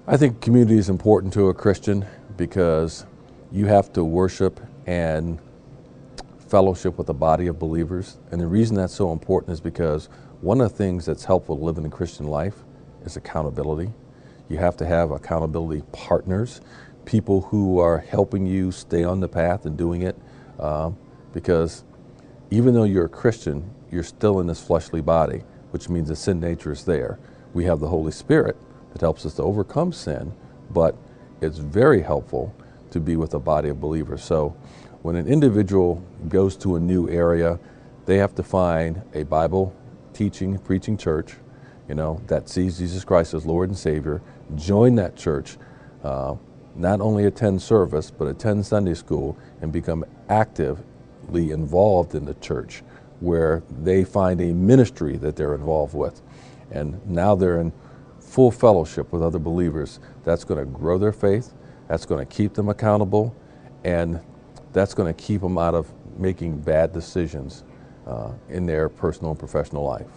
I think community is important to a Christian because you have to worship and fellowship with a body of believers. And the reason that's so important is because one of the things that's helpful to living a Christian life is accountability. You have to have accountability partners, people who are helping you stay on the path and doing it. Because even though you're a Christian, you're still in this fleshly body, which means the sin nature is there. We have the Holy Spirit that helps us to overcome sin, but it's very helpful to be with a body of believers. So when an individual goes to a new area, they have to find a Bible teaching, preaching church, that sees Jesus Christ as Lord and Savior, join that church, not only attend service, but attend Sunday school and become actively involved in the church where they find a ministry that they're involved with. And now they're in full fellowship with other believers. That's going to grow their faith, that's going to keep them accountable, and that's going to keep them out of making bad decisions in their personal and professional life.